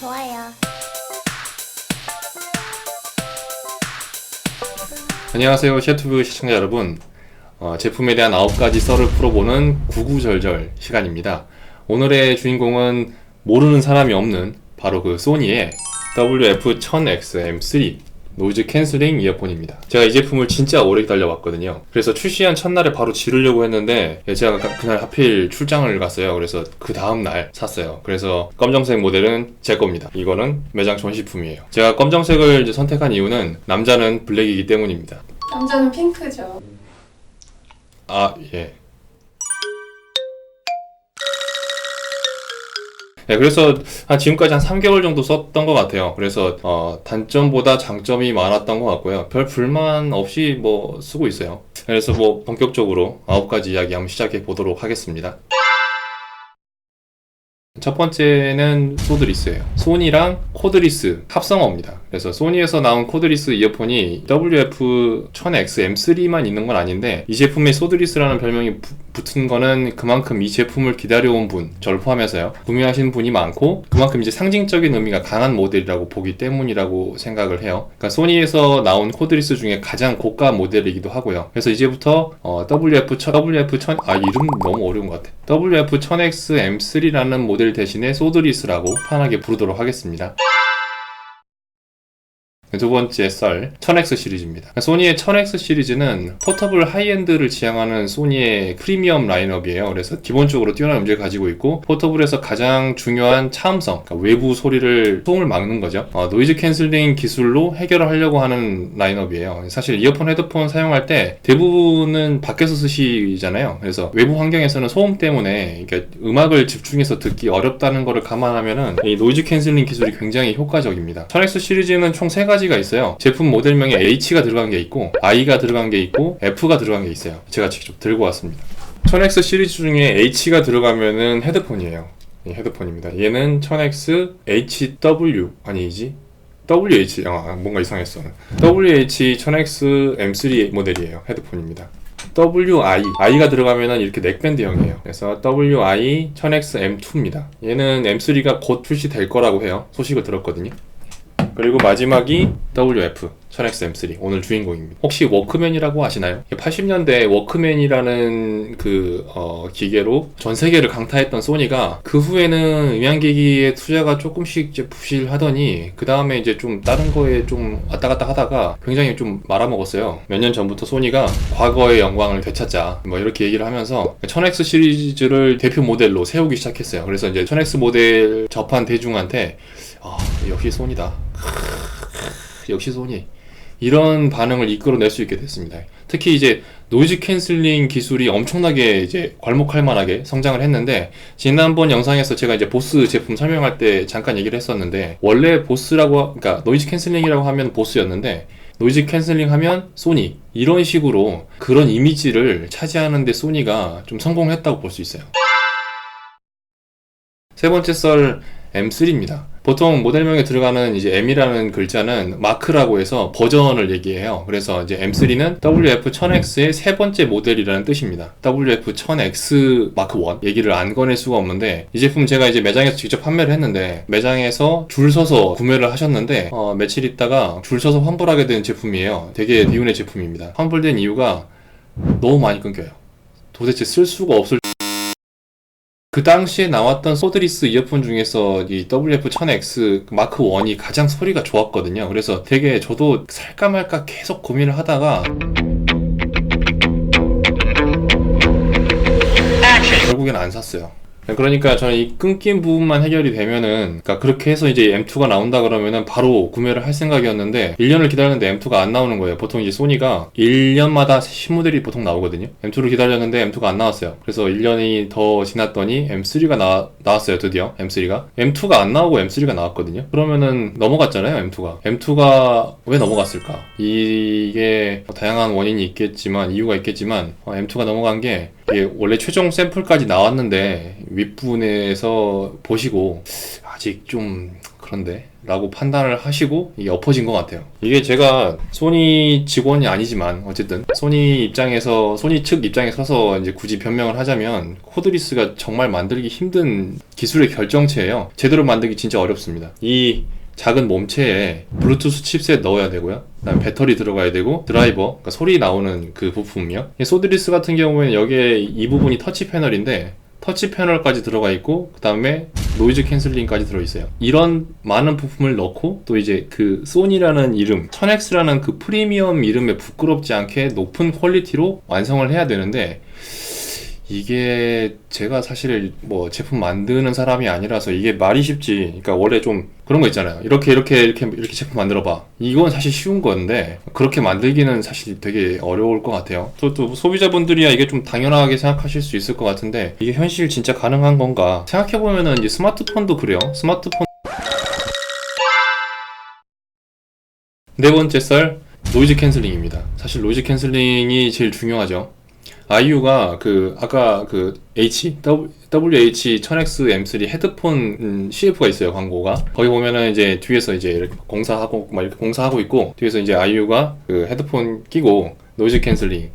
좋아요. 안녕하세요 셰투브 시청자 여러분. 제품에 대한 9가지 썰을 풀어보는 구구절절 시간입니다. 오늘의 주인공은 모르는 사람이 없는 바로 그 소니의 WF-1000X-M3 노이즈 캔슬링 이어폰입니다. 제가 이 제품을 진짜 오래 기다려왔거든요. 그래서 출시한 첫날에 바로 지르려고 했는데 제가 그날 하필 출장을 갔어요. 그래서 그 다음날 샀어요. 그래서 검정색 모델은 제 겁니다. 이거는 매장 전시품이에요. 제가 검정색을 이제 선택한 이유는 남자는 블랙이기 때문입니다. 남자는 핑크죠. 예. 네, 그래서 지금까지 한 3개월 정도 썼던 것 같아요. 그래서 단점보다 장점이 많았던 것 같고요. 별 불만 없이 쓰고 있어요. 그래서 본격적으로 9가지 이야기 한번 시작해 보도록 하겠습니다. 첫 번째는 소드리스예요. 소니랑 코드리스 합성어입니다. 그래서 소니에서 나온 코드리스 이어폰이 WF-1000X-M3만 있는 건 아닌데 이 제품에 소드리스라는 별명이 붙은 거는 그만큼 이 제품을 기다려온 분, 저를 포함해서요, 구매하신 분이 많고 그만큼 이제 상징적인 의미가 강한 모델이라고 보기 때문이라고 생각을 해요. 그러니까 소니에서 나온 코드리스 중에 가장 고가 모델이기도 하고요. 그래서 이제부터 WF-1000 이름 너무 어려운 것 같아. WF-1000X-M3라는 모델 대신에 소드리스라고 편하게 부르도록 하겠습니다. 두 번째 썰, 1000X 시리즈입니다. 소니의 1000X 시리즈는 포터블 하이엔드를 지향하는 소니의 프리미엄 라인업이에요. 그래서 기본적으로 뛰어난 음질을 가지고 있고 포터블에서 가장 중요한 차음성, 그러니까 외부 소음을 막는 거죠. 노이즈 캔슬링 기술로 해결을 하려고 하는 라인업이에요. 사실 이어폰, 헤드폰 사용할 때 대부분은 밖에서 쓰시잖아요. 그래서 외부 환경에서는 소음 때문에 음악을 집중해서 듣기 어렵다는 것을 감안하면은 이 노이즈 캔슬링 기술이 굉장히 효과적입니다. 1000X 시리즈는 총 3가지가 있어요. 제품 모델명에 H가 들어간 게 있고 I가 들어간 게 있고 F가 들어간 게 있어요. 제가 직접 들고 왔습니다. 1000X 시리즈 중에 H가 들어가면은 헤드폰이에요. 헤드폰입니다. 얘는 1000X HW WH 뭔가 이상했어. WH-1000X M3 모델이에요. 헤드폰입니다. I가 들어가면은 이렇게 넥밴드형이에요. 그래서 WI-1000X M2입니다. 얘는 M3가 곧 출시될 거라고 해요. 소식을 들었거든요. 그리고 마지막이 WF-1000X-M3, 오늘 주인공입니다. 혹시 워크맨이라고 아시나요? 80년대 워크맨이라는 기계로 전 세계를 강타했던 소니가 그 후에는 음향기기의 투자가 조금씩 이제 부실하더니 그 다음에 이제 좀 다른 거에 좀 왔다 갔다 하다가 굉장히 좀 말아먹었어요. 몇 년 전부터 소니가 과거의 영광을 되찾자 이렇게 얘기를 하면서 1000X 시리즈를 대표 모델로 세우기 시작했어요. 그래서 이제 1000X 모델 접한 대중한테 역시 소니다. 역시 소니. 이런 반응을 이끌어낼 수 있게 됐습니다. 특히 이제 노이즈 캔슬링 기술이 엄청나게 이제 괄목할 만하게 성장을 했는데, 지난번 영상에서 제가 이제 보스 제품 설명할 때 잠깐 얘기를 했었는데, 원래 그러니까 노이즈 캔슬링이라고 하면 보스였는데 노이즈 캔슬링 하면 소니, 이런 식으로 그런 이미지를 차지하는데 소니가 좀 성공했다고 볼 수 있어요. 세 번째 썰, M3입니다. 보통 모델명에 들어가는 이제 M이라는 글자는 마크라고 해서 버전을 얘기해요. 그래서 이제 M3는 WF-1000X의 세 번째 모델이라는 뜻입니다. WF-1000X 마크 1 얘기를 안 꺼낼 수가 없는데, 이 제품 제가 이제 매장에서 직접 판매를 했는데 매장에서 줄 서서 구매를 하셨는데 며칠 있다가 줄 서서 환불하게 된 제품이에요. 되게 비운의 제품입니다. 환불된 이유가 너무 많이 끊겨요. 도대체 쓸 수가 없을 그 당시에 나왔던 소드리스 이어폰 중에서 이 WF-1000X 마크 1이 가장 소리가 좋았거든요. 그래서 되게 저도 살까 말까 계속 고민을 하다가 결국엔 안 샀어요. 그러니까 저는 이 끊긴 부분만 해결이 되면은, 그러니까 그렇게 해서 이제 M2가 나온다 그러면은 바로 구매를 할 생각이었는데 1년을 기다렸는데 M2가 안 나오는 거예요. 보통 이제 소니가 1년마다 신모델이 보통 나오거든요. M2를 기다렸는데 M2가 안 나왔어요. 그래서 1년이 더 지났더니 M3가 나왔어요. 드디어 M3가. M2가 안 나오고 M3가 나왔거든요. 그러면은 넘어갔잖아요. M2가 왜 넘어갔을까? 이게 다양한 원인이 있겠지만, 이유가 있겠지만 M2가 넘어간 게, 이게 원래 최종 샘플까지 나왔는데 윗부분에서 보시고 아직 좀 그런데 라고 판단을 하시고 이게 엎어진 것 같아요. 이게 제가 소니 직원이 아니지만 어쨌든 소니 측 입장에 서서 이제 굳이 변명을 하자면 코드리스가 정말 만들기 힘든 기술의 결정체예요. 제대로 만들기 진짜 어렵습니다. 이 작은 몸체에 블루투스 칩셋 넣어야 되고요. 그다음에 배터리 들어가야 되고 드라이버, 그러니까 소리 나오는 그 부품이요. 소드리스 같은 경우에는 여기에 이 부분이 터치 패널인데 터치 패널까지 들어가 있고 그 다음에 노이즈 캔슬링까지 들어있어요. 이런 많은 부품을 넣고 또 이제 그 소니라는 이름, 1000X라는 그 프리미엄 이름에 부끄럽지 않게 높은 퀄리티로 완성을 해야 되는데 이게 제가 사실 뭐 제품 만드는 사람이 아니라서 이게 말이 쉽지. 그러니까 원래 좀 그런 거 있잖아요. 이렇게 제품 만들어봐. 이건 사실 쉬운 건데 그렇게 만들기는 사실 되게 어려울 것 같아요. 또 소비자분들이야 이게 좀 당연하게 생각하실 수 있을 것 같은데 이게 현실 진짜 가능한 건가? 생각해보면은 이제 스마트폰도 그래요. 네 번째 썰, 노이즈 캔슬링입니다. 사실 노이즈 캔슬링이 제일 중요하죠. 아이유가 아까 WH-1000X M3 헤드폰 CF가 있어요, 광고가. 거기 보면은 이제 뒤에서 이제 이렇게 공사하고 있고, 뒤에서 이제 아이유가 그 헤드폰 끼고 노이즈 캔슬링,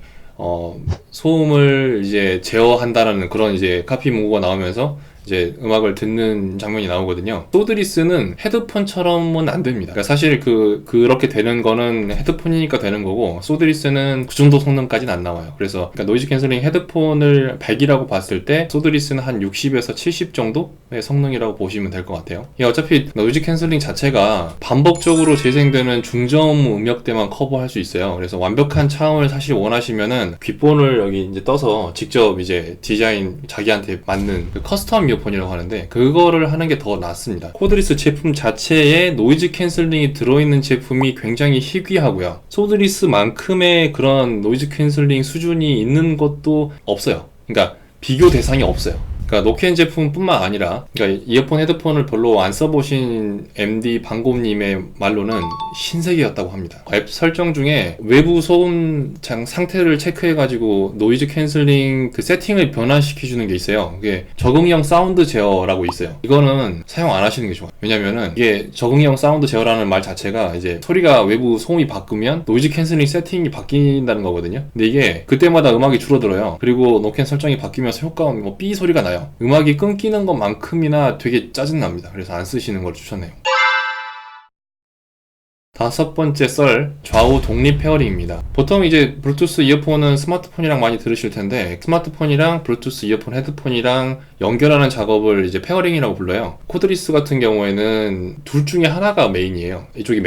소음을 이제 제어한다라는 그런 이제 카피 문구가 나오면서 이제 음악을 듣는 장면이 나오거든요. 소드리스는 헤드폰처럼은 안 됩니다. 그러니까 사실 그렇게 되는 거는 헤드폰이니까 되는 거고, 소드리스는 그 정도 성능까지는 안 나와요. 그래서 그러니까 노이즈 캔슬링 헤드폰을 100이라고 봤을 때 소드리스는 한 60에서 70 정도의 성능이라고 보시면 될 것 같아요. 어차피 노이즈 캔슬링 자체가 반복적으로 재생되는 중저음 음역대만 커버할 수 있어요. 그래서 완벽한 차음을 사실 원하시면은 귓본을 여기 이제 떠서 직접 이제 자기한테 맞는 그 커스텀 이어폰이라고 하는데 그거를 하는 게 더 낫습니다. 코드리스 제품 자체에 노이즈 캔슬링이 들어있는 제품이 굉장히 희귀하고요. 소드리스만큼의 그런 노이즈 캔슬링 수준이 있는 것도 없어요. 그러니까 비교 대상이 없어요. 그러니까 노캔 제품뿐만 아니라, 그러니까 이어폰 헤드폰을 별로 안 써보신 MD 방곰님의 말로는 신세계였다고 합니다. 앱 설정 중에 외부 소음 상태를 체크해가지고 노이즈 캔슬링 그 세팅을 변환시켜주는 게 있어요. 그게 적응형 사운드 제어라고 있어요. 이거는 사용 안 하시는 게 좋아요. 왜냐면은 이게 적응형 사운드 제어라는 말 자체가 이제 소리가 외부 소음이 바꾸면 노이즈 캔슬링 세팅이 바뀐다는 거거든요. 근데 이게 그때마다 음악이 줄어들어요. 그리고 노캔 설정이 바뀌면서 효과음 삐 소리가 나요. 음악이 끊기는 것만큼이나 되게 짜증납니다. 그래서 안 쓰시는 걸 추천해요. 다섯 번째 썰, 좌우 독립 페어링입니다. 보통 이제 블루투스 이어폰은 스마트폰이랑 많이 들으실 텐데 스마트폰이랑 블루투스 이어폰 헤드폰이랑 연결하는 작업을 이제 페어링이라고 불러요. 코드리스 같은 경우에는 둘 중에 하나가 메인이에요. 이쪽이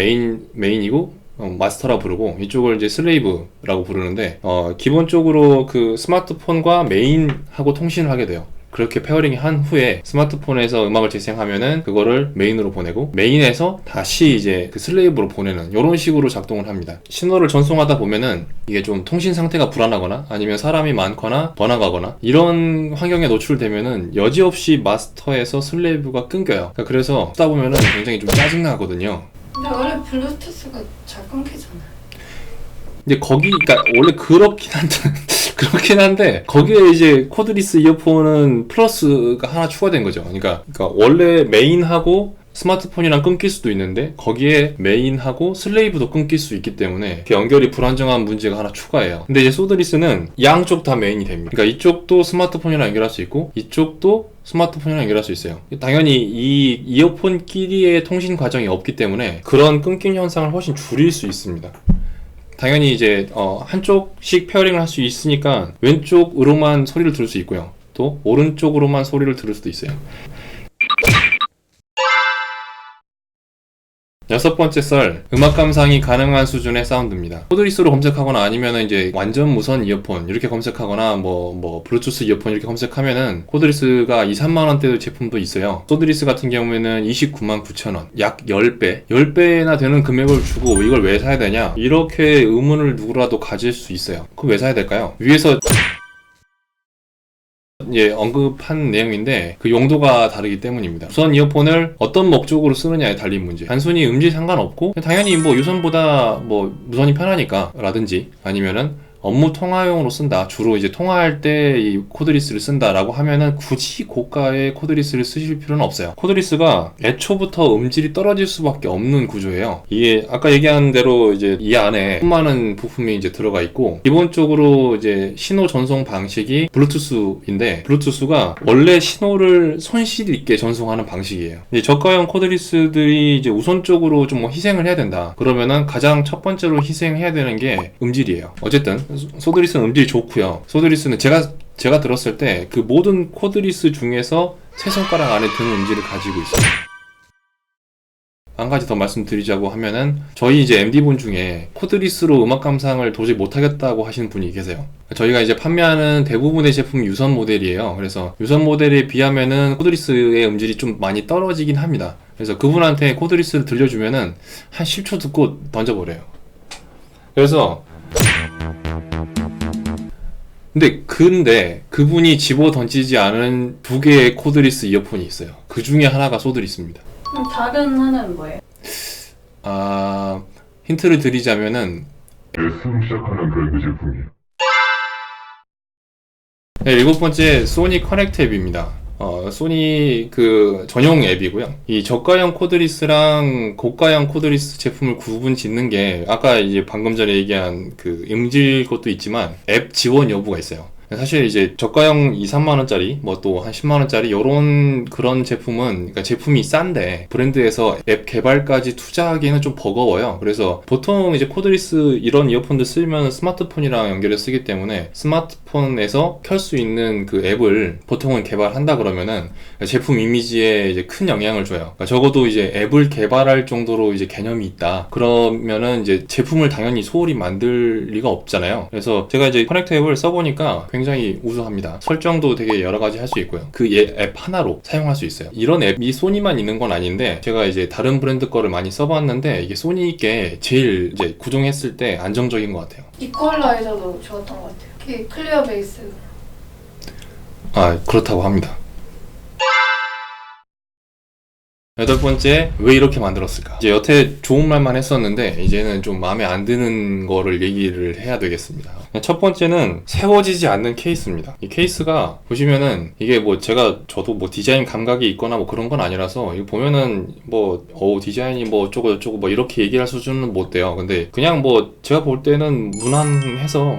메인이고 마스터라 부르고 이쪽을 이제 슬레이브라고 부르는데 기본적으로 그 스마트폰과 메인하고 통신을 하게 돼요. 그렇게 페어링이 한 후에 스마트폰에서 음악을 재생하면은 그거를 메인으로 보내고 메인에서 다시 이제 그 슬레이브로 보내는 이런 식으로 작동을 합니다. 신호를 전송하다 보면은 이게 좀 통신 상태가 불안하거나 아니면 사람이 많거나 번화가거나 이런 환경에 노출되면은 여지없이 마스터에서 슬레이브가 끊겨요. 그래서 쓰다 보면은 굉장히 좀 짜증나거든요. 근데 원래 블루투스가 잘 끊기잖아요. 근데 그러니까 원래 그렇긴 한데 거기에 이제 코드리스 이어폰은 플러스가 하나 추가된 거죠. 그러니까 원래 메인하고 스마트폰이랑 끊길 수도 있는데 거기에 메인하고 슬레이브도 끊길 수 있기 때문에 연결이 불안정한 문제가 하나 추가해요. 근데 이제 소드리스는 양쪽 다 메인이 됩니다. 그러니까 이쪽도 스마트폰이랑 연결할 수 있고 이쪽도 스마트폰이랑 연결할 수 있어요. 당연히 이 이어폰끼리의 통신 과정이 없기 때문에 그런 끊김 현상을 훨씬 줄일 수 있습니다. 당연히 이제 한쪽씩 페어링을 할 수 있으니까 왼쪽으로만 소리를 들을 수 있고요. 또 오른쪽으로만 소리를 들을 수도 있어요. 여섯 번째 썰, 음악 감상이 가능한 수준의 사운드입니다. 코드리스로 검색하거나 아니면 이제 완전 무선 이어폰 이렇게 검색하거나 뭐 블루투스 이어폰 이렇게 검색하면은 코드리스가 2, 3만 원대 제품도 있어요. 소드리스 같은 경우에는 29만 9천 원, 약 10배나 되는 금액을 주고 이걸 왜 사야 되냐? 이렇게 의문을 누구라도 가질 수 있어요. 그거 왜 사야 될까요? 위에서 언급한 내용인데 그 용도가 다르기 때문입니다. 무선 이어폰을 어떤 목적으로 쓰느냐에 달린 문제. 단순히 음질 상관없고 당연히 유선보다 무선이 편하니까 라든지 아니면은 업무 통화용으로 쓴다. 주로 이제 통화할 때 이 코드리스를 쓴다라고 하면은 굳이 고가의 코드리스를 쓰실 필요는 없어요. 코드리스가 애초부터 음질이 떨어질 수밖에 없는 구조예요. 이게 아까 얘기한 대로 이제 이 안에 수많은 부품이 이제 들어가 있고, 기본적으로 이제 신호 전송 방식이 블루투스인데, 블루투스가 원래 신호를 손실 있게 전송하는 방식이에요. 이제 저가형 코드리스들이 이제 우선적으로 좀 뭐 희생을 해야 된다. 그러면은 가장 첫 번째로 희생해야 되는 게 음질이에요. 어쨌든 소드리스는 음질이 좋고요. 소드리스는 제가 들었을 때 그 모든 코드리스 중에서 세 손가락 안에 드는 음질을 가지고 있어요. 한 가지 더 말씀드리자고 하면은, 저희 이제 MD분 중에 코드리스로 음악 감상을 도저히 못하겠다고 하시는 분이 계세요. 저희가 이제 판매하는 대부분의 제품이 유선 모델이에요. 그래서 유선 모델에 비하면은 코드리스의 음질이 좀 많이 떨어지긴 합니다. 그래서 그분한테 코드리스를 들려주면은 한 10초 듣고 던져버려요. 그래서 근데 그분이 집어 던지지 않은 두 개의 코드리스 이어폰이 있어요. 그 중에 하나가 소드리스입니다. 그럼 다른 하나는 뭐예요? 힌트를 드리자면은 S로 시작하는 브랜드 제품이에요. 네, 일곱 번째 소니 커넥트 앱입니다. 소니 그 전용 앱이고요. 이 저가형 코드리스랑 고가형 코드리스 제품을 구분 짓는 게, 아까 이제 방금 전에 얘기한 그 음질 것도 있지만 앱 지원 여부가 있어요. 사실 이제 저가형 2, 3만원짜리, 뭐 또 한 10만원짜리, 요런 그런 제품은, 그러니까 제품이 싼데 브랜드에서 앱 개발까지 투자하기에는 좀 버거워요. 그래서 보통 이제 코드리스 이런 이어폰들 쓰면 스마트폰이랑 연결해 쓰기 때문에 스마트폰에서 켤 수 있는 그 앱을 보통은 개발한다 그러면은 제품 이미지에 이제 큰 영향을 줘요. 그러니까 적어도 이제 앱을 개발할 정도로 이제 개념이 있다. 그러면은 이제 제품을 당연히 소홀히 만들 리가 없잖아요. 그래서 제가 이제 커넥트 앱을 써보니까 굉장히 우수합니다. 설정도 되게 여러 가지 할 수 있고요. 그 앱 하나로 사용할 수 있어요. 이런 앱이 소니만 있는 건 아닌데, 제가 이제 다른 브랜드 거를 많이 써봤는데 이게 소니께 제일 이제 구동했을 때 안정적인 것 같아요. 이퀄라이저도 좋았던 것 같아요. 클리어 베이스. 그렇다고 합니다. 여덟 번째, 왜 이렇게 만들었을까? 이제 여태 좋은 말만 했었는데 이제는 좀 마음에 안 드는 거를 얘기를 해야 되겠습니다. 첫 번째는 세워지지 않는 케이스입니다. 이 케이스가 보시면은 이게 뭐 저도 뭐 디자인 감각이 있거나 뭐 그런 건 아니라서, 이거 보면은 뭐 디자인이 뭐 어쩌고 저쩌고 뭐 이렇게 얘기할 수준은 못 돼요. 근데 그냥 뭐 제가 볼 때는 무난해서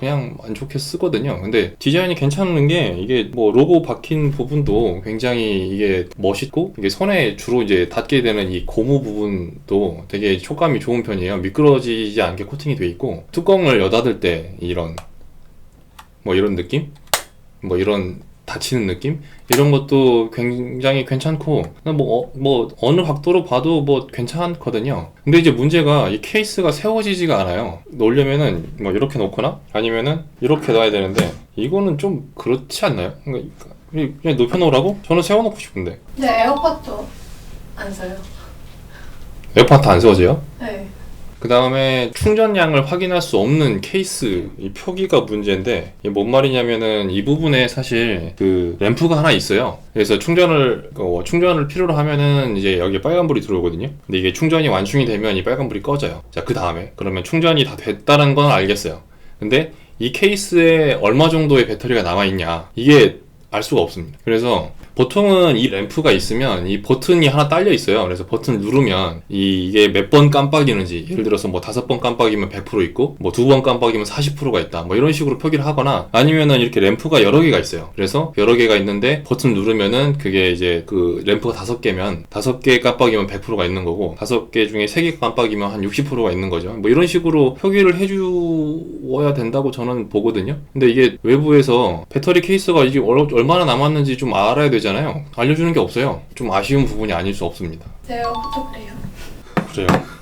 그냥 안 좋게 쓰거든요. 근데 디자인이 괜찮은 게, 이게 뭐 로고 박힌 부분도 굉장히 이게 멋있고, 이게 손에 주로 이제 닿게 되는 이 고무 부분도 되게 촉감이 좋은 편이에요. 미끄러지지 않게 코팅이 돼 있고, 뚜껑을 여닫을 때 이런 느낌? 뭐 이런 닫히는 느낌? 이런 것도 굉장히 괜찮고, 뭐 어느 각도로 봐도 뭐 괜찮거든요. 근데 이제 문제가 이 케이스가 세워지지가 않아요. 놓으려면은 뭐 이렇게 놓거나 아니면은 이렇게 놔야 되는데, 이거는 좀 그렇지 않나요? 그냥 높여놓으라고? 저는 세워놓고 싶은데. 근데 에어팟도 안 써요. 에어팟 안 세워져요? 네. 그 다음에 충전량을 확인할 수 없는 케이스, 이 표기가 문제인데, 이게 뭔 말이냐면은 이 부분에 사실 그 램프가 하나 있어요. 그래서 충전을 필요로 하면은 이제 여기에 빨간불이 들어오거든요. 근데 이게 충전이 완충이 되면 이 빨간불이 꺼져요. 자, 그 다음에 그러면 충전이 다 됐다는 건 알겠어요. 근데 이 케이스에 얼마 정도의 배터리가 남아있냐, 이게 알 수가 없습니다. 그래서 보통은 이 램프가 있으면 이 버튼이 하나 딸려 있어요. 그래서 버튼을 누르면 이게 몇 번 깜빡이는지, 예를 들어서 뭐 5번 깜빡이면 100% 있고, 뭐 2번 깜빡이면 40%가 있다, 뭐 이런 식으로 표기를 하거나, 아니면은 이렇게 램프가 여러 개가 있어요. 그래서 여러 개가 있는데 버튼 누르면은 그게 이제 그 램프가 5개면 5개 깜빡이면 100%가 있는 거고, 5개 중에 3개 깜빡이면 한 60%가 있는 거죠. 뭐 이런 식으로 표기를 해주어야 된다고 저는 보거든요. 근데 이게 외부에서 배터리 케이스가 이게 얼마나 남았는지 좀 알아야 되잖아요. 알려주는 게 없어요. 좀 아쉬운 부분이 아닐 수 없습니다. 에어팟도 그래요. 그래요?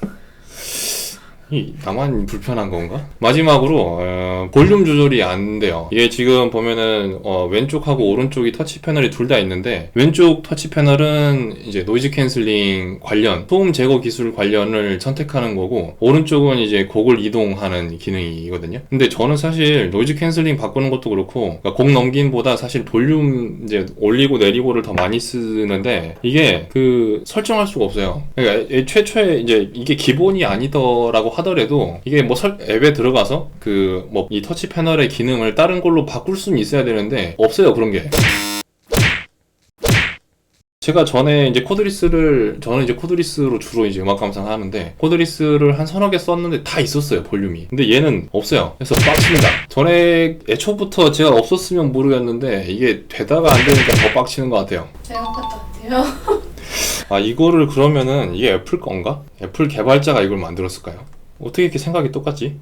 나만 불편한 건가? 마지막으로 볼륨 조절이 안 돼요. 이게 지금 보면은 왼쪽하고 오른쪽이 터치 패널이 둘 다 있는데, 왼쪽 터치 패널은 이제 노이즈 캔슬링 관련, 소음 제거 기술 관련을 선택하는 거고, 오른쪽은 이제 곡을 이동하는 기능이거든요. 근데 저는 사실 노이즈 캔슬링 바꾸는 것도 그렇고, 그러니까 곡 넘김보다 사실 볼륨 이제 올리고 내리고를 더 많이 쓰는데, 이게 설정할 수가 없어요. 그러니까 최초에 이제 이게 기본이 아니더라고 하더라도 이게 뭐 앱에 들어가서 그 뭐 이 터치 패널의 기능을 다른 걸로 바꿀 수는 있어야 되는데 없어요, 그런 게. 제가 전에 이제 저는 이제 코드리스로 주로 이제 음악 감상을 하는데, 코드리스를 한 서너 개 썼는데 다 있었어요, 볼륨이. 근데 얘는 없어요. 그래서 빡칩니다. 전에 애초부터 제가 없었으면 모르겠는데, 이게 되다가 안 되니까 더 빡치는 것 같아요. 제가 같아요. 아, 이거를 그러면은 이게 애플 건가? 애플 개발자가 이걸 만들었을까요? 어떻게 이렇게 생각이 똑같지?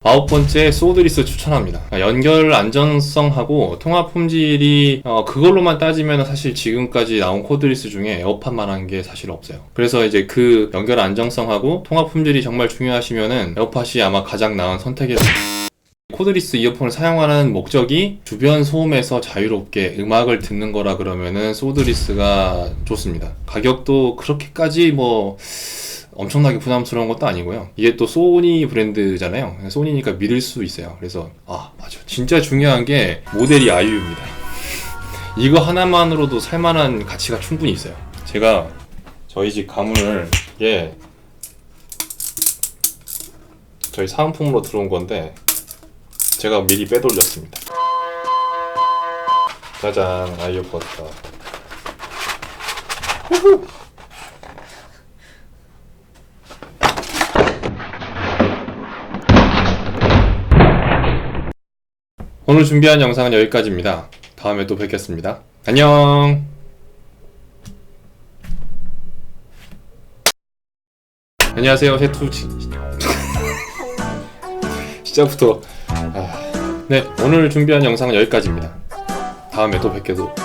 9번째, 소드리스 추천합니다. 연결 안정성하고 통합 품질이 그걸로만 따지면 사실 지금까지 나온 코드리스 중에 에어팟만 한 게 사실 없어요. 그래서 이제 그 연결 안정성하고 통합 품질이 정말 중요하시면은 에어팟이 아마 가장 나은 선택이. 코드리스 이어폰을 사용하는 목적이 주변 소음에서 자유롭게 음악을 듣는 거라 그러면은 소드리스가 좋습니다. 가격도 그렇게까지 뭐 엄청나게 부담스러운 것도 아니고요. 이게 또 소니 브랜드잖아요. 소니니까 믿을 수 있어요. 그래서 맞아, 진짜 중요한 게 모델이 아이유입니다. 이거 하나만으로도 살만한 가치가 충분히 있어요. 제가 저희 집 가물, 이게 저희 사은품으로 들어온 건데 제가 미리 빼돌렸습니다. 짜잔, 아이유 버터. 오늘 준비한 영상은 여기까지입니다. 다음에 또 뵙겠습니다. 안녕. 안녕하세요. 시작부터 네, 오늘 준비한 영상은 여기까지입니다. 다음에 또 뵙게도